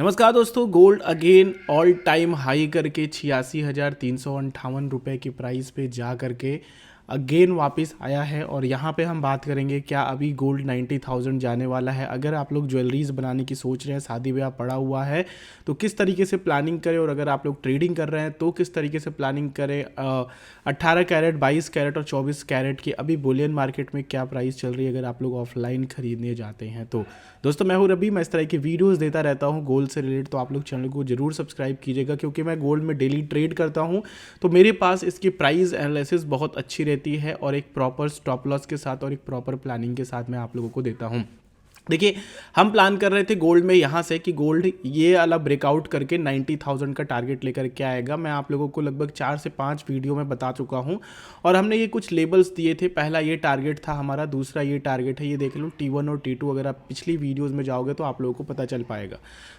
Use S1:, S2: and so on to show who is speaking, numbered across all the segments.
S1: नमस्कार दोस्तों, gold again all time high करके 86,358 रुपए की प्राइस पे जा करके अगेन वापस आया है। और यहाँ पे हम बात करेंगे क्या अभी गोल्ड 90,000 जाने वाला है। अगर आप लोग ज्वेलरीज बनाने की सोच रहे हैं, शादी ब्याह पड़ा हुआ है, तो किस तरीके से प्लानिंग करें, और अगर आप लोग ट्रेडिंग कर रहे हैं तो किस तरीके से प्लानिंग करें। 18 कैरेट, 22 कैरेट और 24 कैरेट की अभी बुलियन मार्केट में क्या प्राइस चल रही है अगर आप लोग ऑफलाइन खरीदने जाते हैं तो। दोस्तों मैं हूं रवि, मैं इस तरह की वीडियोस देता रहता हूं गोल्ड से रिलेटेड, तो आप लोग चैनल को जरूर सब्सक्राइब कीजिएगा क्योंकि मैं गोल्ड में डेली ट्रेड करता हूं। तो मेरे पास इसकी प्राइस एनालिसिस बहुत अच्छी रहती है और एक प्रॉपर स्टॉप लॉस के साथ और एक प्रॉपर प्लानिंग के साथ मैं आप लोगों को देता हूं। देखिए, हम प्लान कर रहे थे गोल्ड में यहाँ से कि गोल्ड ये वाला ब्रेकआउट करके 90,000 का टारगेट लेकर के आएगा। मैं आप लोगों को लगभग 4 से 5 वीडियो में बता चुका हूँ और हमने ये कुछ लेबल्स दिए थे। पहला ये टारगेट था हमारा, दूसरा ये टारगेट है, ये देख लो T1 और T2। अगर आप पिछली वीडियोज़ में जाओगे तो आप लोगों को पता चल पाएगा।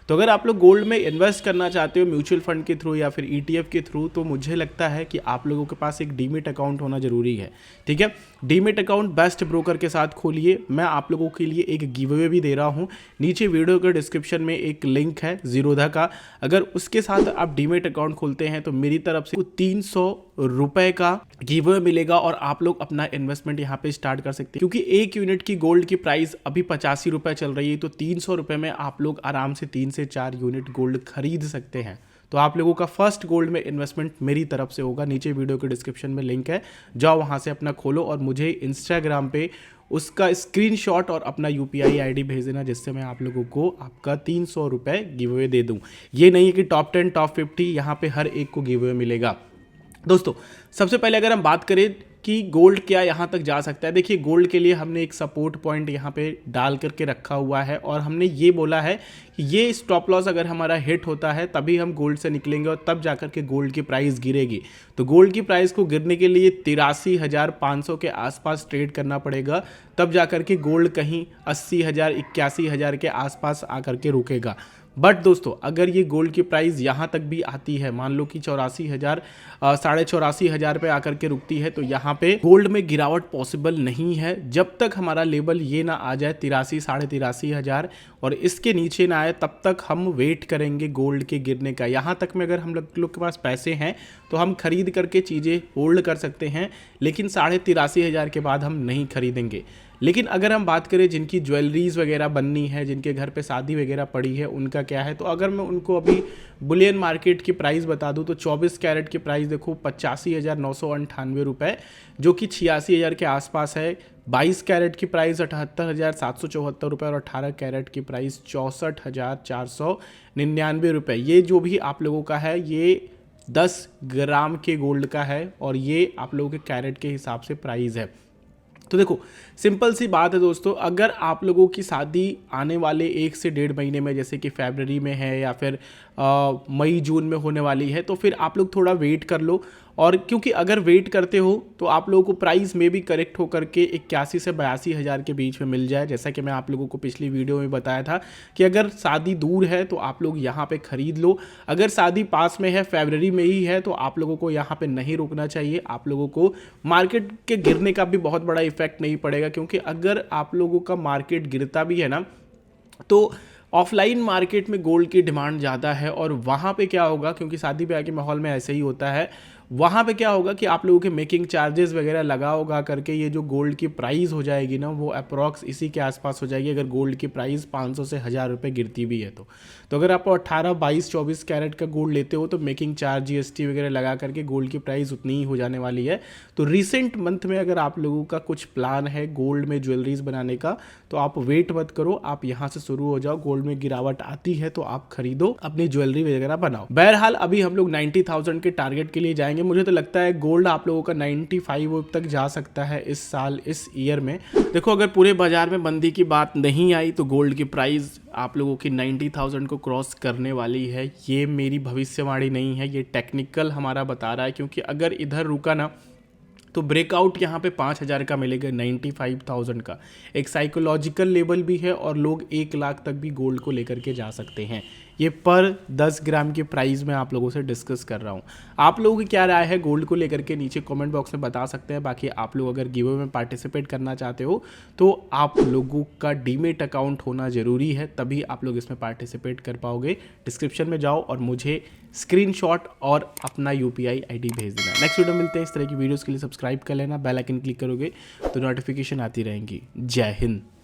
S1: तो अगर आप लोग गोल्ड में इन्वेस्ट करना चाहते हो म्यूचुअल फंड के थ्रू या फिर ETF के थ्रू, तो मुझे लगता है कि आप लोगों के पास एक डीमेट अकाउंट होना जरूरी है। ठीक है, डीमेट अकाउंट बेस्ट ब्रोकर के साथ खोलिए। मैं आप लोगों के लिए एक गिव अवे भी दे रहा हूं, नीचे वीडियो के डिस्क्रिप्शन में एक लिंक है जीरोधा का। अगर उसके साथ आप डीमेट अकाउंट खोलते हैं तो मेरी तरफ से 300 रुपए का गिव अवे मिलेगा और आप लोग अपना इन्वेस्टमेंट यहाँ पे स्टार्ट कर सकते हैं। क्योंकि एक यूनिट की गोल्ड की प्राइस अभी 85 रुपए चल रही है, तो 300 रुपए में आप लोग आराम से 3 से 4 यूनिट गोल्ड खरीद सकते हैं। तो आप लोगों का फर्स्ट गोल्ड में इन्वेस्टमेंट मेरी तरफ से होगा। नीचे वीडियो के डिस्क्रिप्शन में लिंक है, जाओ वहां से अपना खोलो और मुझे इंस्टाग्राम पे उसका स्क्रीनशॉट और अपना UPI ID भेज देना, जिससे मैं आप लोगों को आपका 300 रुपये गिव अवे दे दूं। ये नहीं है कि टॉप 10 टॉप 50, यहाँ पे हर एक को गिव अवे मिलेगा। दोस्तों सबसे पहले अगर हम बात करें कि गोल्ड क्या यहाँ तक जा सकता है, देखिए गोल्ड के लिए हमने एक सपोर्ट पॉइंट यहाँ पे डाल करके रखा हुआ है और हमने ये बोला है कि ये स्टॉप लॉस अगर हमारा हिट होता है तभी हम गोल्ड से निकलेंगे और तब जाकर के गोल्ड की प्राइस गिरेगी। तो गोल्ड की प्राइस को गिरने के लिए 83,500 के आसपास ट्रेड करना पड़ेगा, तब जाकर के गोल्ड कहीं 80,000 81,000 के आसपास आकर के रुकेगा। बट दोस्तों अगर ये गोल्ड की प्राइस यहाँ तक भी आती है, मान लो कि 84,000 84,500 पे आकर के रुकती है, तो यहाँ पे गोल्ड में गिरावट पॉसिबल नहीं है जब तक हमारा लेवल ये ना आ जाए 83,000 और इसके नीचे ना आए, तब तक हम वेट करेंगे गोल्ड के गिरने का। यहाँ तक में अगर हम लोग के पास पैसे हैं तो हम खरीद करके चीज़ें होल्ड कर सकते हैं, लेकिन 83,500 के बाद हम नहीं खरीदेंगे। लेकिन अगर हम बात करें जिनकी ज्वेलरीज वगैरह बननी है, जिनके घर पे शादी वगैरह पड़ी है, उनका क्या है, तो अगर मैं उनको अभी बुलियन मार्केट की प्राइस बता दूं तो 24 कैरेट की प्राइस देखो 85,998 रुपये, जो कि 86,000 के आसपास है। 22 कैरेट की प्राइस 78,774 रुपये और 18 कैरेट की प्राइस 64,499 रुपये। ये जो भी आप लोगों का है ये 10 ग्राम के गोल्ड का है और ये आप लोगों के कैरेट के हिसाब से प्राइस है। तो देखो सिंपल सी बात है दोस्तों, अगर आप लोगों की शादी आने वाले 1 से 1.5 महीने में, जैसे कि फरवरी में है या फिर मई जून में होने वाली है, तो फिर आप लोग थोड़ा वेट कर लो। और क्योंकि अगर वेट करते हो तो आप लोगों को प्राइस में भी करेक्ट होकर के 81 से 82,000 के बीच में मिल जाए। जैसा कि मैं आप लोगों को पिछली वीडियो में बताया था कि अगर शादी दूर है तो आप लोग यहाँ पे खरीद लो, अगर शादी पास में है, फरवरी में ही है, तो आप लोगों को यहाँ पे नहीं रुकना चाहिए। आप लोगों को मार्केट के गिरने का भी बहुत बड़ा इफेक्ट नहीं पड़ेगा, क्योंकि अगर आप लोगों का मार्केट गिरता भी है ना, तो ऑफलाइन मार्केट में गोल्ड की डिमांड ज़्यादा है और वहाँ पे क्या होगा, क्योंकि शादी ब्याह के माहौल में ऐसे ही होता है, वहाँ पे क्या होगा कि आप लोगों के मेकिंग चार्जेस वगैरह लगा होगा करके ये जो गोल्ड की प्राइस हो जाएगी ना, वो अप्रॉक्स इसी के आसपास हो जाएगी अगर गोल्ड की प्राइस 500 से 1,000 रुपये गिरती भी है तो अगर आप 18, 22, 24 कैरेट का गोल्ड लेते हो तो मेकिंग चार्ज GST वगैरह लगा करके गोल्ड की प्राइस उतनी ही हो जाने वाली है। तो रिसेंट मंथ में अगर आप लोगों का कुछ प्लान है गोल्ड में ज्वेलरीज बनाने का, तो आप वेट मत करो, आप यहाँ से शुरू हो जाओ। गोल्ड में गिरावट आती है तो आप खरीदो, अपनी ज्वेलरी वगैरह बनाओ। बहरहाल अभी हम लोग 90,000 के टारगेट के लिए जाएंगे। मुझे तो लगता है गोल्ड आप लोगों का 95 तक जा सकता है इस साल, इस ईयर में। देखो अगर पूरे बाजार में मंदी की बात नहीं आई तो गोल्ड की प्राइस आप लोगों की 90,000 को क्रॉस करने वाली है। ये मेरी भविष्यवाणी नहीं है, ये टेक्निकल हमारा बता रहा है, क्योंकि अगर इधर रुका ना तो ब्रेकआउट यहाँ पे 5,000 का मिलेगा, 95,000 का एक साइकोलॉजिकल लेवल भी है और लोग 1 लाख तक भी गोल्ड को लेकर के जा सकते हैं। ये पर 10 ग्राम के प्राइस में आप लोगों से डिस्कस कर रहा हूँ। आप लोगों की क्या राय है गोल्ड को लेकर के नीचे कमेंट बॉक्स में बता सकते हैं। बाकी आप लोग अगर गिव अवे में पार्टिसिपेट करना चाहते हो तो आप लोगों का डीमेट अकाउंट होना ज़रूरी है, तभी आप लोग इसमें पार्टिसिपेट कर पाओगे। डिस्क्रिप्शन में जाओ और मुझे स्क्रीनशॉट और अपना UPI ID भेज देना। नेक्स्ट वीडियो मिलते हैं। इस तरह की वीडियोस के लिए सब्सक्राइब कर लेना, बेल आइकन क्लिक करोगे तो नोटिफिकेशन आती रहेंगी। जय हिंद।